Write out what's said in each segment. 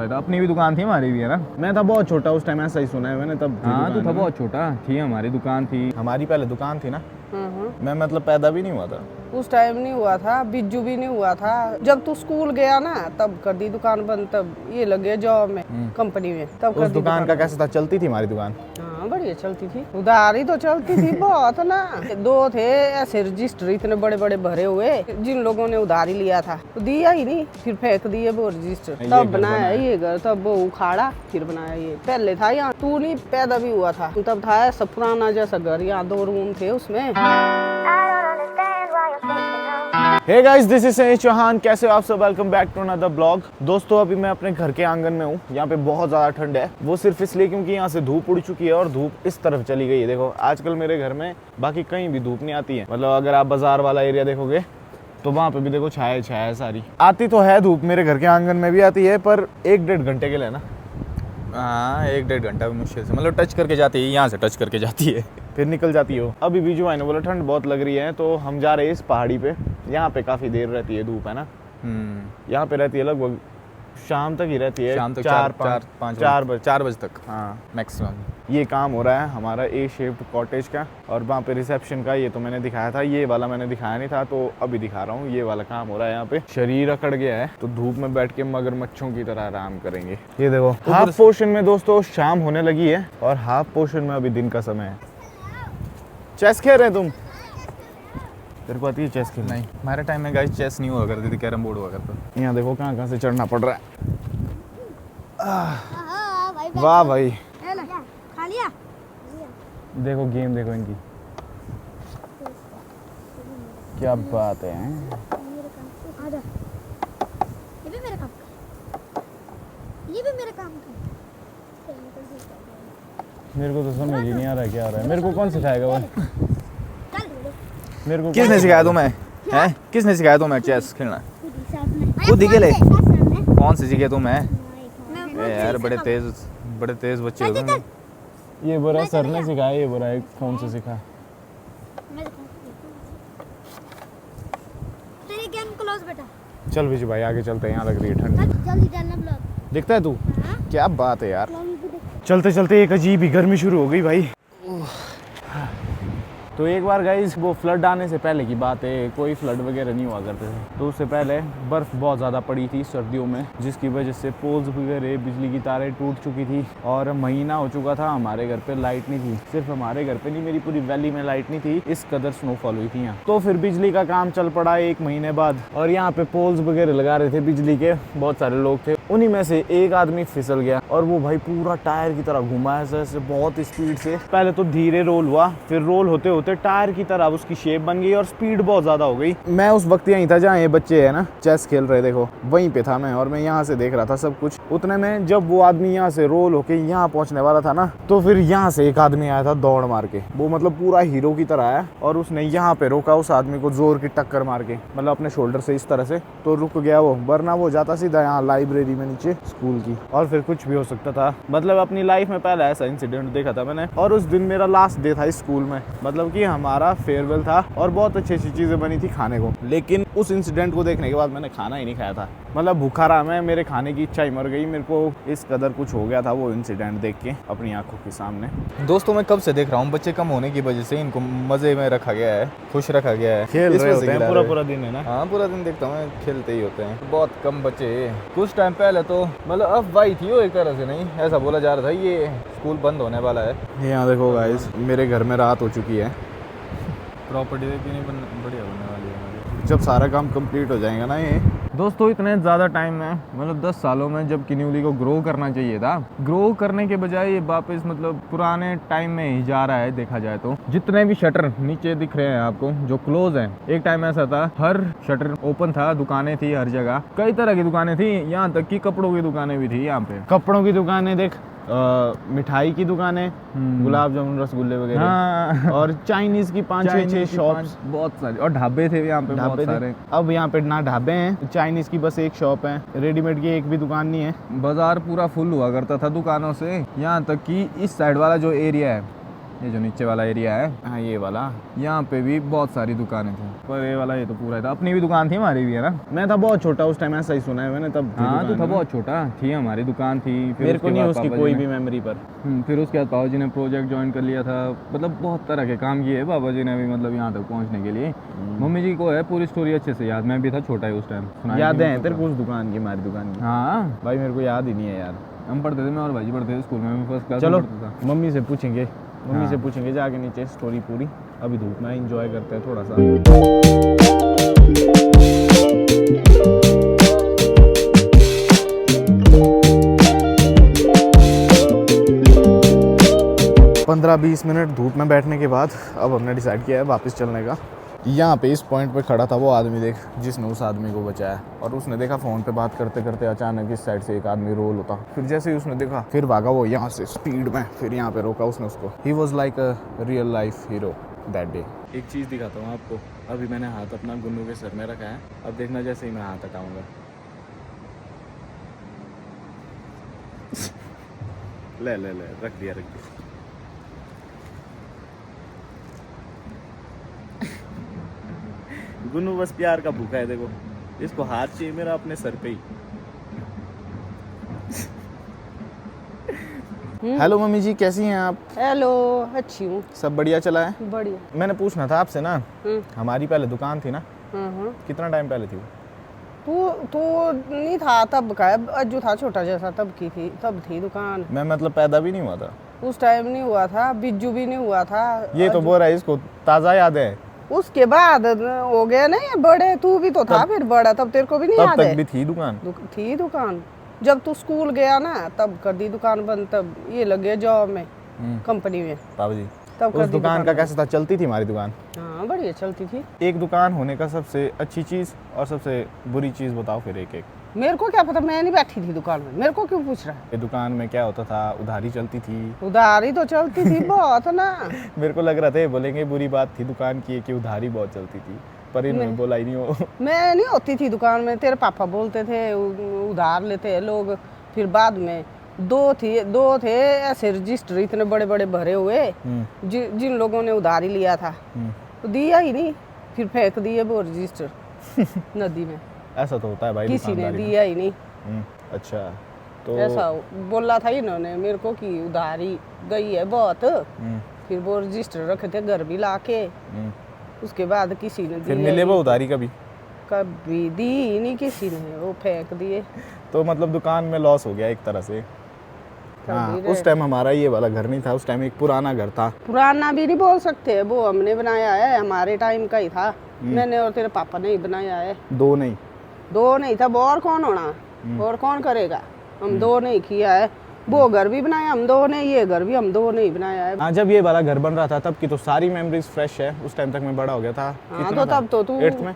रहा था। अपनी भी दुकान थी, हमारी भी है ना। मैं था बहुत छोटा उस टाइम, ऐसा ही सुना है मैंने तब। हाँ तू था बहुत छोटा, थी हमारी दुकान थी। हमारी पहले दुकान थी ना। मैं मतलब पैदा भी नहीं हुआ था उस टाइम, नहीं हुआ था, बिज्जू भी नहीं हुआ था। जब तू स्कूल गया ना तब कर दी दुकान बंद, तब ये लगे जॉब में कंपनी में, तब कर उस दी दुकान का कैसा था? चलती थी हमारी दुकान? हाँ बढ़िया चलती थी, उधारी तो चलती थी बहुत ना। दो थे ऐसे रजिस्टर इतने बड़े बड़े भरे हुए, जिन लोगों ने उधारी लिया था तो दिया ही नहीं, फिर फेंक दिए वो रजिस्टर। तब बनाया ये घर, तब वो उखाड़ा फिर बनाया ये। पहले था यहाँ, तू नहीं पैदा भी हुआ था तब था ऐसा पुराना जैसा घर, यहाँ 2 रूम थे उसमें। Hey guys, this is Sunny Chauhan. कैसे हो आप सब? Welcome back to another blog. दोस्तों अभी मैं अपने घर के आंगन में हूँ। यहाँ पे बहुत ज़्यादा ठंड है, वो सिर्फ इसलिए क्योंकि यहाँ से धूप उड़ चुकी है और धूप इस तरफ चली गई है। देखो आजकल मेरे घर में बाकी कहीं भी धूप नहीं आती है। मतलब अगर आप बाजार वाला एरिया देखोगे तो वहाँ पे भी देखो छाया छाया है सारी। आती तो है धूप, मेरे घर के आंगन में भी आती है, पर 1-1.5 घंटे के लिए ना। हाँ 1-1.5 घंटा मुश्किल से, मतलब टच करके जाती है, यहाँ से टच करके जाती है, फिर निकल जाती हो। अभी बीजू भाई ने बोला ठंड बहुत लग रही है तो हम जा रहे हैं इस पहाड़ी पे। यहाँ पे काफ़ी देर रहती है धूप, है ना। यहाँ पे रहती है लगभग शाम तक ही रहती है, शाम तक 4 बजे तक। हाँ मैक्सिमम। ये काम हो रहा है हमारा ए शेप्ड कॉटेज का, और वहाँ पे रिसेप्शन का। ये तो मैंने दिखाया था, ये वाला मैंने दिखाया नहीं था तो अभी दिखा रहा हूँ। ये वाला काम हो रहा है यहाँ पे। शरीर अकड़ गया है तो धूप में बैठ के मगरमच्छों की तरह आराम करेंगे। ये देखो हाफ पोर्शन में दोस्तों शाम होने लगी है और हाफ पोर्शन में अभी दिन का समय है। चेस खेल रहे हैं तुम? तेरे को आती है चेस खेलना? नहीं, हमारे टाइम में गाइस चेस नहीं हुआ करती थी, कैरम बोर्ड हुआ करता। यहाँ देखो कहाँ कहाँ से चढ़ना पड़ रहा है। वाह भाई, खा लिया? देखो गेम देखो इनकी, क्या बात है। आजा। ये भी मेरे काम का, ये भी मेरे काम का। मेरे को तो समझ ही नहीं आ रहा क्या हो रहा है। मेरे को कौन सिखाएगा वो? मेरे को किसने सिखाया तुम्हें? हैं? किसने सिखाया तुम्हें चेस खेलना? खुद ही खेले? कौन सी सीखे तुम्हें? यार बड़े तेज बच्चे हो तुम। ये बुरा सर ने सिखाया, ये बुरा एक फोन से सीखा। तेरी गेम क्लोज बेटा। चल विजय भाई आगे चलते हैं, यहाँ लग रही है ठंड। जल्दी डालना ब्लॉग। दिखता है तू? हाँ? क्या बात है यार। चलते चलते एक अजीब ही गर्मी शुरू हो गई भाई। तो एक बार गाइस वो फ्लड आने से पहले की बात है, कोई फ्लड वगैरह नहीं हुआ करते थे। तो उससे पहले बर्फ़ बहुत ज़्यादा पड़ी थी सर्दियों में, जिसकी वजह से पोल्स वगैरह, बिजली की तारें टूट चुकी थी और महीना हो चुका था हमारे घर पे लाइट नहीं थी। सिर्फ हमारे घर पे नहीं, मेरी पूरी वैली में लाइट नहीं थी, इस कदर स्नोफॉल हुई थी यहाँ। तो फिर बिजली का काम चल पड़ा 1 महीने बाद, और यहाँ पे पोल्स वगैरह लगा रहे थे बिजली के, बहुत सारे लोग थे। उन्हीं में से एक आदमी फिसल गया और वो भाई पूरा टायर की तरह घुमा ऐसे बहुत स्पीड से। पहले तो धीरे रोल हुआ, फिर रोल होते होते टायर की तरह उसकी शेप बन गई और स्पीड बहुत ज्यादा हो गई। मैं उस वक्त यहीं था जहाँ ये बच्चे है ना चेस खेल रहे, देखो वहीं पे था मैं, और मैं यहाँ से देख रहा था सब कुछ। उतने में जब वो आदमी यहाँ से रोल होके यहाँ पहुँचने वाला था ना, तो फिर यहाँ से एक आदमी आया था दौड़ मार के। वो मतलब पूरा हीरो की तरह आया और उसने यहाँ पे रोका उस आदमी को जोर की टक्कर मार के, मतलब अपने शोल्डर से इस तरह से, तो रुक गया वो, वरना वो जाता सीधा यहाँ लाइब्रेरी में नीचे स्कूल की, और फिर कुछ भी हो सकता था। मतलब अपनी लाइफ में पहले ऐसा इंसिडेंट देखा था मैंने। और उस दिन मेरा लास्ट डे था स्कूल में, मतलब कि हमारा फेयरवेल था और बहुत अच्छी अच्छी चीजें बनी थी खाने को। लेकिन उस इंसिडेंट को देखने के बाद मैंने खाना ही नहीं खाया था। मतलब भूखा रहा मैं, मेरे खाने की इच्छा ही मर गई। मेरे को इस कदर कुछ हो गया था वो इंसिडेंट देख के अपनी आंखों के सामने। दोस्तों मैं कब से देख रहा हूँ, बच्चे कम होने की वजह से इनको मजे में रखा गया है, खुश रखा गया है, खेल रहे होते हैं पूरा दिन है ना। हाँ पूरा दिन देखता हूँ मैं, खेलते ही होते हैं। बहुत कम बच्चे। कुछ टाइम पहले तो मतलब अफवाही थी वो, एक तरह से नहीं, ऐसा बोला जा रहा था ये स्कूल बंद होने वाला है। यहाँ देखो गाइस, मेरे घर में रात हो चुकी है। प्रॉपर्टी देखी नहीं, बढ़िया बनने वाली है हमारी। जब सारा काम कंप्लीट हो जाएगा ना ये। दोस्तों इतने ज़्यादा टाइम में, मतलब 10 सालों में जब किन्यूली को ग्रो करना चाहिए था, ग्रो करने के बजाय ये वापस मतलब पुराने टाइम में ही जा रहा है। देखा जाए तो जितने भी शटर नीचे दिख रहे हैं आपको जो क्लोज हैं, एक टाइम ऐसा था हर शटर ओपन था, दुकानें थी हर जगह, कई तरह की दुकानें थी, यहाँ तक कि कपड़ों की दुकानें भी थी। यहाँ पे कपड़ों की दुकानें देख, मिठाई की दुकानें, गुलाब जामुन रसगुल्ले वगैरह, हाँ। और चाइनीज की 5-6 शॉप्स, बहुत सारी, और ढाबे थे यहाँ पे बहुत सारे। अब यहाँ पे ना ढाबे हैं, चाइनीज की बस एक शॉप है, रेडीमेड की एक भी दुकान नहीं है। बाजार पूरा फुल हुआ करता था दुकानों से, यहाँ तक कि इस साइड वाला जो एरिया है ये जो नीचे वाला एरिया है, हाँ ये वाला, यहाँ पे भी बहुत सारी दुकानें थी, पर ये वाला ये तो पूरा था। अपनी भी दुकान थी, हमारी भी है ना। मैं था बहुत छोटा उस टाइम, ऐसा ही सुना है मैंने तब। हाँ तो था बहुत छोटा, थी हमारी दुकान थी। फिर मेरे को उसके नहीं बाद उसकी पापा कोई जी भी मेमोरी पर। फिर उसके बाद पापा जी ने प्रोजेक्ट ज्वाइन कर लिया था। मतलब बहुत तरह के काम किए पापा जी ने भी, मतलब यहाँ तक पहुँचने के लिए। मम्मी जी को है पूरी स्टोरी अच्छे से याद, मैं भी था छोटा ही उस टाइम। यादें हैं तेरे को उस दुकान की, हमारी दुकान की? हाँ भाई मेरे को याद ही नहीं है यार। हम पढ़ते थे, मैं और भाई जी पढ़ते थे स्कूल में, फर्स्ट क्लास चलो में पढ़ता था। मम्मी से पूछेंगे, मम्मी हाँ। से पूछेंगे जाके नीचे स्टोरी पूरी। अभी धूप में एंजॉय करते हैं थोड़ा सा। 15-20 मिनट धूप में बैठने के बाद अब हमने डिसाइड किया है वापस चलने का। यहाँ पे इस पॉइंट पे खड़ा था वो आदमी, देख, जिसने उस आदमी को बचाया। और उसने देखा फ़ोन पे बात करते करते अचानक इस साइड से एक आदमी रोल होता। फिर जैसे ही उसने देखा, फिर भागा वो यहाँ से स्पीड में, फिर यहाँ पे रोका उसने उसको। He was like a real life hero that day. एक चीज़ दिखाता हूँ आपको। अभी मैंने हाथ अपना गुन्नू के सर में रखा है, अब देखना जैसे ही मैं हाथ हटाऊँगा। ले ले ले, रख दिया रख दिया। गुन्नू बस प्यार का भूखा है, देखो इसको हाथ चाहिए मेरा अपने सर पे ही। हेलो मम्मी जी, कैसी हैं आप? हेलो, अच्छी हूँ। सब बढ़िया चला है? बढ़िया। मैंने पूछना था आपसे ना, हमारी पहले दुकान थी ना, हाँ। कितना टाइम पहले थी वो? तू नहीं था तब का, अज्जू था छोटा जैसा, तब की थी, तब थी दुकान। मैं मतलब पैदा भी नहीं हुआ था उस टाइम, नहीं हुआ था, बिज्जू भी नहीं हुआ था। ये तो बोल रहा है, इसको ताज़ा याद है। उसके बाद हो गया ना ये बड़े, तू भी तो था फिर बड़ा, तब तेरे को भी नहीं तब याद तक है? भी थी दुकान? थी दुकान। जब तू स्कूल गया ना तब कर दी दुकान बंद, तब ये लग गया जॉब में, कंपनी में। बाबा जी तब उस दुकान का कैसा था? चलती थी हमारी दुकान? हाँ बढ़िया चलती थी। एक दुकान होने का सबसे अच्छी चीज़ और सबसे बुरी चीज़ बताओ फिर एक एक। मेरे को क्या पता, मैं नहीं बैठी थी दुकान में, मेरे को क्यों पूछ रहा है? ये दुकान में क्या होता था? उधारी चलती थी? उधारी तो चलती थी बहुत ना। मेरे को लग रहा था ये बोलेंगे बुरी बात थी दुकान की कि उधारी बहुत चलती थी, पर इन्होंने बोला ही नहीं हो। मैं नहीं होती थी दुकान में, तेरे पापा बोलते थे उधार लेते हैं लोग। फिर बाद में दो थे ऐसे रजिस्टर इतने बड़े बड़े भरे हुए, जिन लोगों ने उधारी लिया था तो दिया ही नहीं, फिर फेंक दिए वो रजिस्टर नदी में। ऐसा तो होता है भाई, किसी ने दुकानदारी में। दिया ही नहीं। अच्छा तो ऐसा बोला था इन्होंने मेरे को कि उधारी गई है बहुत। फिर वो रजिस्टर रखे थे घर भी लाके, उसके बाद किसी ने फिर दिया मिले ही वो उधारी कभी? कभी दी ही नहीं किसी ने, वो फेंक दिए। तो मतलब दुकान में लॉस हो गया एक तरह से। हाँ, उस टाइम हमारा ये वाला घर नहीं था, उस टाइम एक पुराना घर था। पुराना भी नहीं बोल सकते, वो हमने बनाया है, हमारे टाइम का ही था। मैंने और तेरे पापा ने ही बनाया है। दो नहीं था, वो और कौन होना, और कौन करेगा? हम दो नहीं किया है, वो घर भी बनाया हम दो ने, ये घर भी हम दो ने ही बनाया है। हाँ, जब ये वाला घर बन रहा था तब की तो सारी मेमोरीज फ्रेश है। उस टाइम तक मैं बड़ा हो गया था। हाँ कितना तो था? तब तो तू 8th में,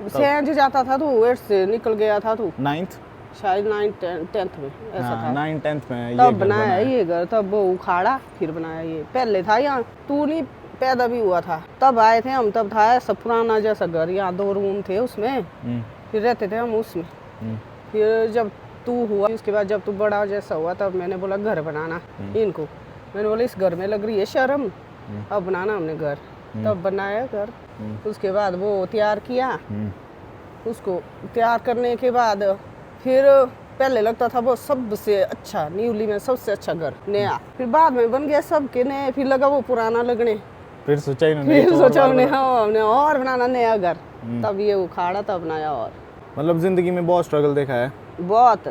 सेंज जाता था, तू 8 से निकल गया था तू, 9th, शायद 9th 10th में ऐसा हाँ, था। 9th 10th में ये तब घर बनाया है। ये घर, तब वो उखाड़ा फिर बनाया ये। पहले था यहाँ, तू नहीं पैदा भी हुआ था तब आए थे हम, तब था ऐसा पुराना जैसा घर, यहाँ 2 रूम थे उसमें, फिर रहते थे हम उसमें। फिर जब तू हुआ, उसके बाद जब तू बड़ा जैसा हुआ, तब मैंने बोला घर बनाना इनको। मैंने बोला इस घर में लग रही है शर्म, अब बनाना हमने घर। तब बनाया घर। उसके बाद वो तैयार किया, उसको तैयार करने के बाद फिर पहले लगता था वो सबसे अच्छा, न्यूली में सबसे अच्छा घर नया। फिर बाद में बन गया सबके नए, फिर लगा वो पुराना लगने। फिर सोचा इन्होंने, फिर सोचा हमने और बनाना नया घर, तब ये उखाड़ा, तब बनाया। और मतलब जिंदगी में बहुत स्ट्रगल देखा है, बहुत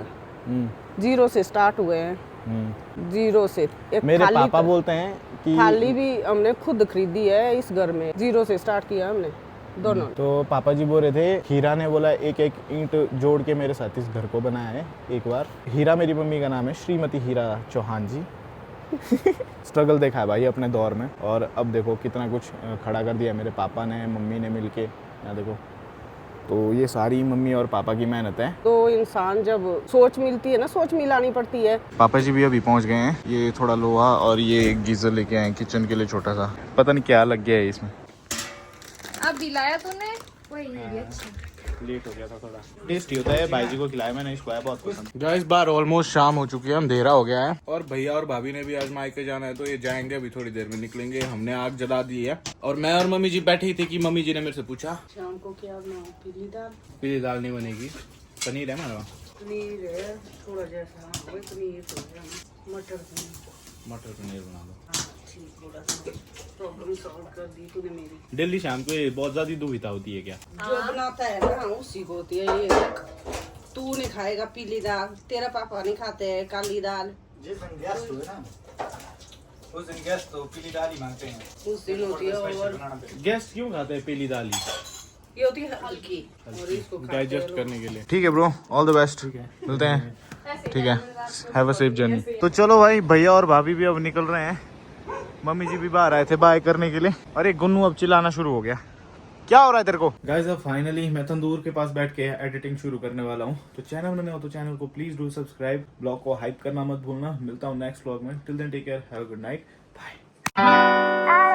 जीरो से स्टार्ट हुए हैं, जीरो से। एक मेरे थाली पापा बोलते हैं कि थाली भी हमने खुद खरीदी है इस घर में, जीरो से स्टार्ट किया हमने दोनों। तो पापा जी बोल रहे थे, हीरा ने बोला एक एक ईंट जोड़ के मेरे साथ इस घर को बनाया है एक बार। हीरा मेरी मम्मी का नाम है, श्रीमती हीरा चौहान जी। स्ट्रगल देखा है भाई अपने दौर में, और अब देखो कितना कुछ खड़ा कर दिया मेरे पापा ने, मम्मी ने मिलके। यहाँ देखो, तो ये सारी मम्मी और पापा की मेहनत है। तो इंसान जब सोच मिलती है ना, सोच मिलानी पड़ती है। पापा जी भी अभी पहुंच गए हैं। ये थोड़ा लोहा और ये गीजर लेके आए किचन के लिए, छोटा सा, पता नहीं क्या लग गया है इसमें। अब दिलाया तूने, कोई नहीं, अच्छा लेट हो गया था थोड़ा। टेस्टी होता है, भाई जी को खिलाया मैंने, इसको है बहुत पसंद। गाइस बार ऑलमोस्ट शाम हो चुकी है, अंधेरा हो गया है और भैया और भाभी ने भी आज मायके जाना है तो ये जाएंगे, अभी थोड़ी देर में निकलेंगे। हमने आग जला दी है और मैं और मम्मी जी बैठी थी कि मम्मी जी ने मेरे से पूछा शाम को क्या बनाऊं? पीली दाल। पीली दाल नहीं बनेगी, पनीर है हमारे वहाँ। पनीर है थोड़ा जैसा, वही पनीर तो है, मटर पनीर। मटर पनीर बना दो। हाँ ठीक, थोड़ा सा प्रॉब्लम सॉल्व कर दी तूने मेरी। डेली शाम को ये बहुत ज्यादा दुविधा होती है क्या? जो बनाता है ना उसी को होती है ये। तू नहीं खाएगा पीली दाल, तेरा पापा नहीं खाते है काली दाल। जिस दिन गेस्ट हुए ना उस दिन गेस्ट तो पीली दाल ही मांगते हैं। उस दिन होती है और गेस्ट क्यों खाते हैं पीली दाल ही? ये होती है हल्की और इसको खाते हैं डाइजेस्ट लोग। करने के लिए। ठीक है ब्रो, ऑल द बेस्ट, मिलते हैं। ठीक है, हैव अ सेफ जर्नी। तो चलो भाई, भैया और भाभी भी अब निकल रहे हैं, मम्मी जी भी बाहर आए थे बाय करने के लिए। अरे गुन्नू अब चिल्लाना शुरू हो गया, क्या हो रहा है तेरे को? गाइस अब फाइनली मैं तंदूर के पास बैठ के एडिटिंग शुरू करने वाला हूँ। तो चैनल में नए हो तो चैनल को प्लीज डू सब्सक्राइब, ब्लॉग को हाइप करना मत भूलना। मिलता हूँ नेक्स्ट ब्लॉग में, till then take care, have a good night, bye.